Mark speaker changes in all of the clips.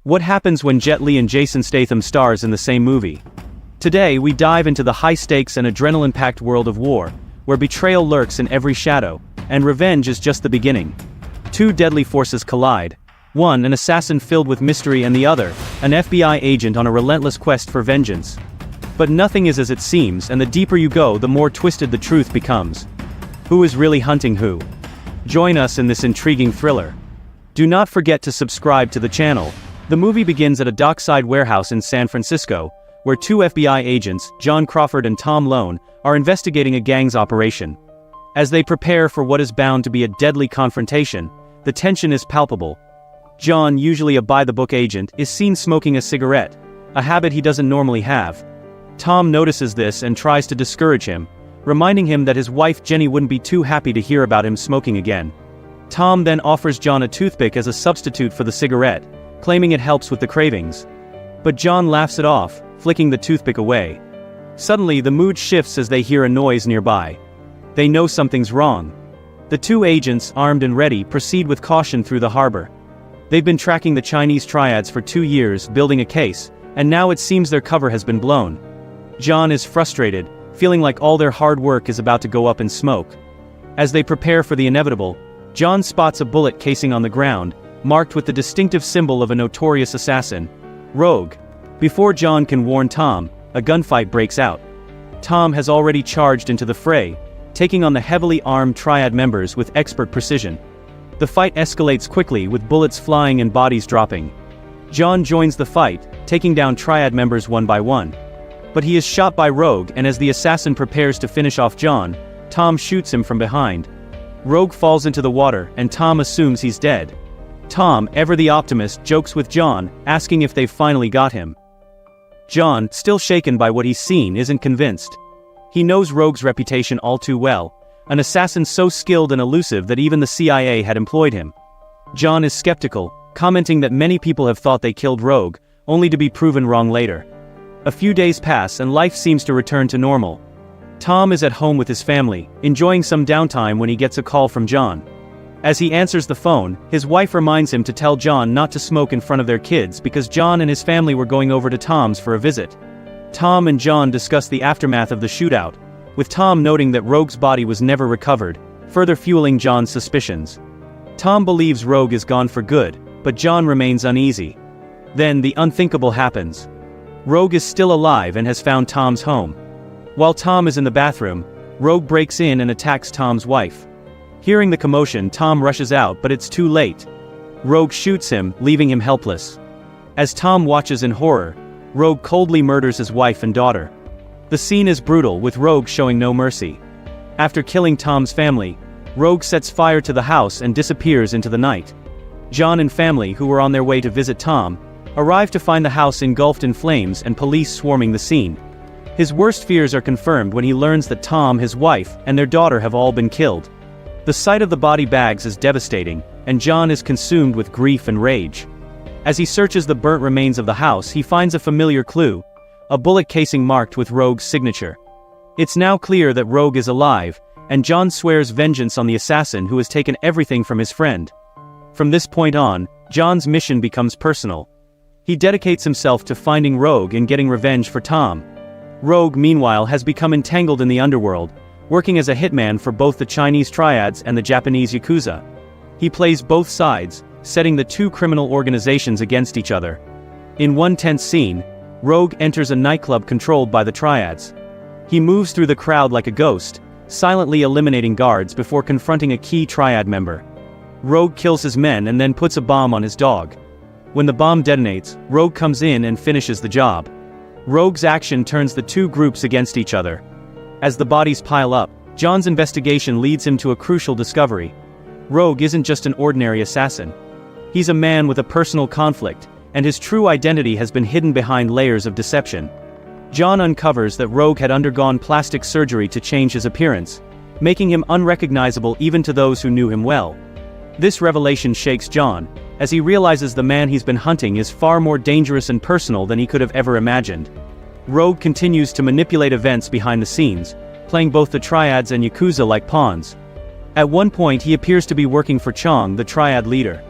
Speaker 1: What happens when Jet Li and Jason Statham stars in the same movie? Today we dive into the high-stakes and adrenaline-packed world of war, where betrayal lurks in every shadow, and revenge is just the beginning. Two deadly forces collide. One, an assassin filled with mystery, and the other, an FBI agent on a relentless quest for vengeance. But nothing is as it seems, and the deeper you go, the more twisted the truth becomes. Who is really hunting who? Join us in this intriguing thriller. Do not forget to subscribe to the channel. The movie begins at a dockside warehouse in San Francisco, where two FBI agents, Jack Crawford and Tom Lone, are investigating a gang's operation. As they prepare for what is bound to be a deadly confrontation, the tension is palpable. John, usually a by-the-book agent, is seen smoking a cigarette, a habit he doesn't normally have. Tom notices this and tries to discourage him, reminding him that his wife Jenny wouldn't be too happy to hear about him smoking again. Tom then offers John a toothpick as a substitute for the cigarette, claiming it helps with the cravings. But John laughs it off, flicking the toothpick away. Suddenly the mood shifts as they hear a noise nearby. They know something's wrong. The two agents, armed and ready, proceed with caution through the harbor. They've been tracking the Chinese Triads for 2 years, building a case, and now it seems their cover has been blown. John is frustrated, feeling like all their hard work is about to go up in smoke. As they prepare for the inevitable, John spots a bullet casing on the ground, marked with the distinctive symbol of a notorious assassin, Rogue. Before John can warn Tom, a gunfight breaks out. Tom has already charged into the fray, taking on the heavily armed Triad members with expert precision. The fight escalates quickly, with bullets flying and bodies dropping. John joins the fight, taking down Triad members one by one. But he is shot by Rogue, and as the assassin prepares to finish off John, Tom shoots him from behind. Rogue falls into the water, and Tom assumes he's dead. Tom, ever the optimist, jokes with John, asking if they've finally got him. John, still shaken by what he's seen, isn't convinced. He knows Rogue's reputation all too well, an assassin so skilled and elusive that even the CIA had employed him. John is skeptical, commenting that many people have thought they killed Rogue, only to be proven wrong later. A few days pass and life seems to return to normal. Tom is at home with his family, enjoying some downtime when he gets a call from John. As he answers the phone, his wife reminds him to tell John not to smoke in front of their kids because John and his family were going over to Tom's for a visit. Tom and John discuss the aftermath of the shootout, with Tom noting that Rogue's body was never recovered, further fueling John's suspicions. Tom believes Rogue is gone for good, but John remains uneasy. Then the unthinkable happens. Rogue is still alive and has found Tom's home. While Tom is in the bathroom, Rogue breaks in and attacks Tom's wife. Hearing the commotion, Tom rushes out, but it's too late. Rogue shoots him, leaving him helpless. As Tom watches in horror, Rogue coldly murders his wife and daughter. The scene is brutal, with Rogue showing no mercy. After killing Tom's family, Rogue sets fire to the house and disappears into the night. John and family, who were on their way to visit Tom, arrive to find the house engulfed in flames and police swarming the scene. His worst fears are confirmed when he learns that Tom, his wife, and their daughter have all been killed. The sight of the body bags is devastating, and John is consumed with grief and rage. As he searches the burnt remains of the house, he finds a familiar clue, a bullet casing marked with Rogue's signature. It's now clear that Rogue is alive, and John swears vengeance on the assassin who has taken everything from his friend. From this point on, John's mission becomes personal. He dedicates himself to finding Rogue and getting revenge for Tom. Rogue, meanwhile, has become entangled in the underworld, working as a hitman for both the Chinese Triads and the Japanese Yakuza. He plays both sides, setting the two criminal organizations against each other. In one tense scene, Rogue enters a nightclub controlled by the Triads. He moves through the crowd like a ghost, silently eliminating guards before confronting a key Triad member. Rogue kills his men and then puts a bomb on his dog. When the bomb detonates, Rogue comes in and finishes the job. Rogue's action turns the two groups against each other. As the bodies pile up, John's investigation leads him to a crucial discovery. Rogue isn't just an ordinary assassin. He's a man with a personal conflict, and his true identity has been hidden behind layers of deception. John uncovers that Rogue had undergone plastic surgery to change his appearance, making him unrecognizable even to those who knew him well. This revelation shakes John, as he realizes the man he's been hunting is far more dangerous and personal than he could have ever imagined. Rogue continues to manipulate events behind the scenes, playing both the Triads and Yakuza like pawns. At one point he appears to be working for Chong, the Triad leader.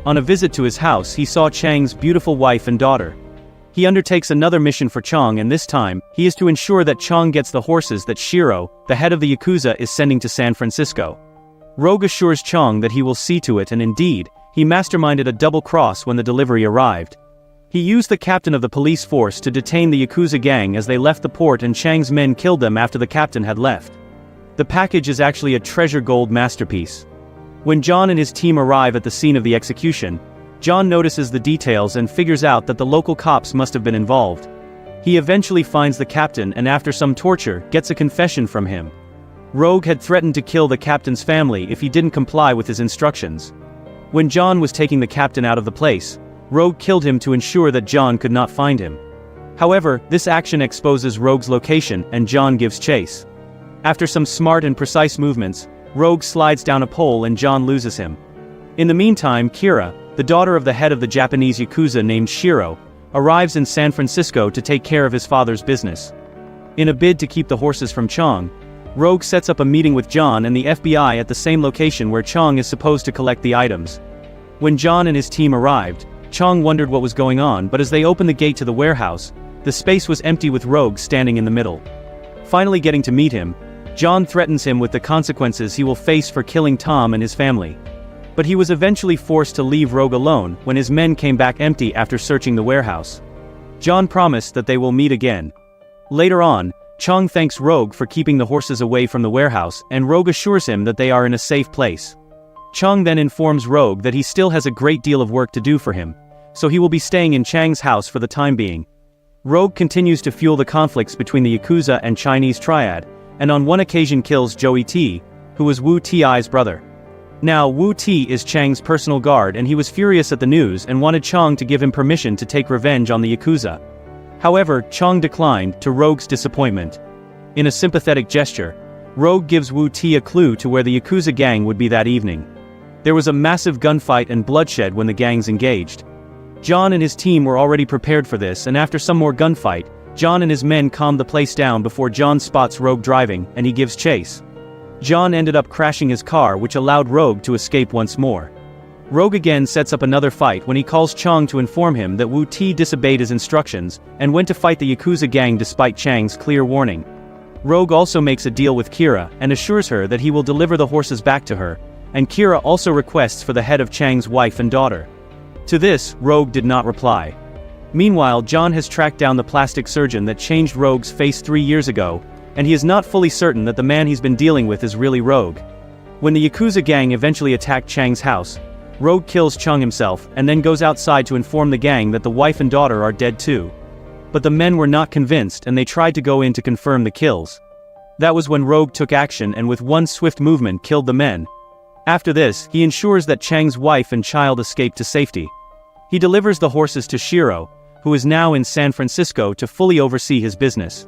Speaker 1: On a visit to his house, he saw Chang's beautiful wife and daughter. He undertakes another mission for Chang, and this time, he is to ensure that Chang gets the horses that Shiro, the head of the Yakuza, is sending to San Francisco. Rogue assures Chang that he will see to it, and indeed, he masterminded a double cross when the delivery arrived. He used the captain of the police force to detain the Yakuza gang as they left the port, and Chang's men killed them after the captain had left. The package is actually a treasure gold masterpiece. When John and his team arrive at the scene of the execution, John notices the details and figures out that the local cops must have been involved. He eventually finds the captain and after some torture, gets a confession from him. Rogue had threatened to kill the captain's family if he didn't comply with his instructions. When John was taking the captain out of the place, Rogue killed him to ensure that John could not find him. However, this action exposes Rogue's location and John gives chase. After some smart and precise movements, Rogue slides down a pole and John loses him. In the meantime, Kira, the daughter of the head of the Japanese Yakuza named Shiro, arrives in San Francisco to take care of his father's business. In a bid to keep the horses from Chang, Rogue sets up a meeting with John and the FBI at the same location where Chang is supposed to collect the items. When John and his team arrived, Chang wondered what was going on, but as they opened the gate to the warehouse, the space was empty with Rogue standing in the middle. Finally getting to meet him, John threatens him with the consequences he will face for killing Tom and his family. But he was eventually forced to leave Rogue alone when his men came back empty after searching the warehouse. John promised that they will meet again. Later on, Chang thanks Rogue for keeping the horses away from the warehouse, and Rogue assures him that they are in a safe place. Chang then informs Rogue that he still has a great deal of work to do for him, so he will be staying in Chang's house for the time being. Rogue continues to fuel the conflicts between the Yakuza and Chinese Triad, and on one occasion kills Joey T, who was Wu Ti's brother. Now, Wu Ti is Chang's personal guard, and he was furious at the news and wanted Chang to give him permission to take revenge on the Yakuza. However, Chang declined, to Rogue's disappointment. In a sympathetic gesture, Rogue gives Wu Ti a clue to where the Yakuza gang would be that evening. There was a massive gunfight and bloodshed when the gangs engaged. John and his team were already prepared for this, and after some more gunfight, John and his men calmed the place down before John spots Rogue driving, and he gives chase. John ended up crashing his car, which allowed Rogue to escape once more. Rogue again sets up another fight when he calls Chang to inform him that Wu Ti disobeyed his instructions and went to fight the Yakuza gang despite Chang's clear warning. Rogue also makes a deal with Kira and assures her that he will deliver the horses back to her, and Kira also requests for the head of Chang's wife and daughter. To this, Rogue did not reply. Meanwhile, John has tracked down the plastic surgeon that changed Rogue's face 3 years ago, and he is not fully certain that the man he's been dealing with is really Rogue. When the Yakuza gang eventually attacked Chang's house, Rogue kills Chang himself and then goes outside to inform the gang that the wife and daughter are dead too. But the men were not convinced and they tried to go in to confirm the kills. That was when Rogue took action and with one swift movement killed the men. After this, he ensures that Chang's wife and child escape to safety. He delivers the horses to Shiro, who is now in San Francisco to fully oversee his business.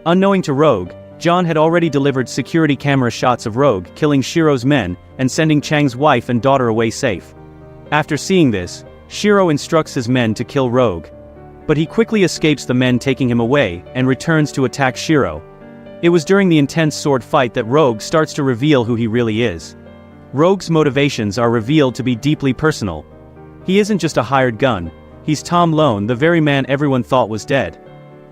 Speaker 1: Unknowing to Rogue, John had already delivered security camera shots of Rogue killing Shiro's men and sending Chang's wife and daughter away safe. After seeing this, Shiro instructs his men to kill Rogue. But he quickly escapes the men taking him away and returns to attack Shiro. It was during the intense sword fight that Rogue starts to reveal who he really is. Rogue's motivations are revealed to be deeply personal. He isn't just a hired gun, he's Tom Lone, the very man everyone thought was dead.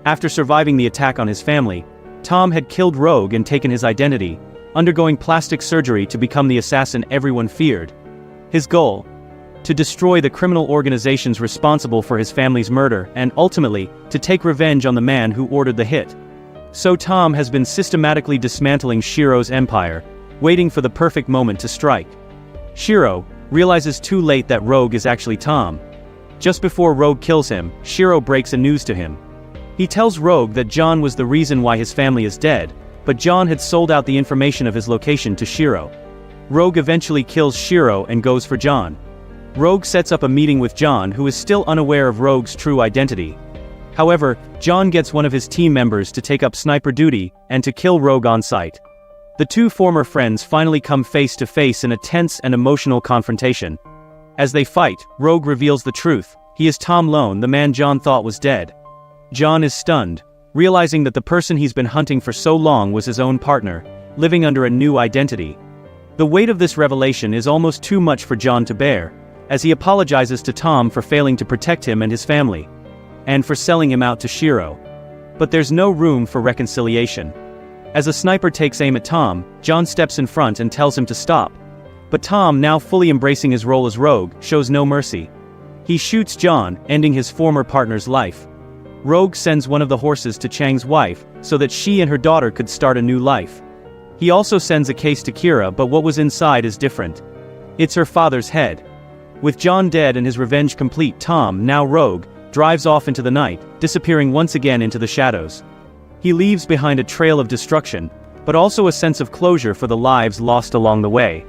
Speaker 1: After surviving the attack on his family, Tom had killed Rogue and taken his identity, undergoing plastic surgery to become the assassin everyone feared. His goal? To destroy the criminal organizations responsible for his family's murder and, ultimately, to take revenge on the man who ordered the hit. So Tom has been systematically dismantling Shiro's empire, waiting for the perfect moment to strike. Shiro realizes too late that Rogue is actually Tom. Just before Rogue kills him, Shiro breaks a news to him. He tells Rogue that John was the reason why his family is dead, but John had sold out the information of his location to Shiro. Rogue eventually kills Shiro and goes for John. Rogue sets up a meeting with John, who is still unaware of Rogue's true identity. However, John gets one of his team members to take up sniper duty and to kill Rogue on sight. The two former friends finally come face to face in a tense and emotional confrontation. As they fight, Rogue reveals the truth. He is Tom Lone, the man John thought was dead. John is stunned, realizing that the person he's been hunting for so long was his own partner, living under a new identity. The weight of this revelation is almost too much for John to bear, as he apologizes to Tom for failing to protect him and his family, and for selling him out to Shiro. But there's no room for reconciliation. As a sniper takes aim at Tom, John steps in front and tells him to stop. But Tom, now fully embracing his role as Rogue, shows no mercy. He shoots John, ending his former partner's life. Rogue sends one of the horses to Chang's wife, so that she and her daughter could start a new life. He also sends a case to Kira, but what was inside is different. It's her father's head. With John dead and his revenge complete, Tom, now Rogue, drives off into the night, disappearing once again into the shadows. He leaves behind a trail of destruction, but also a sense of closure for the lives lost along the way.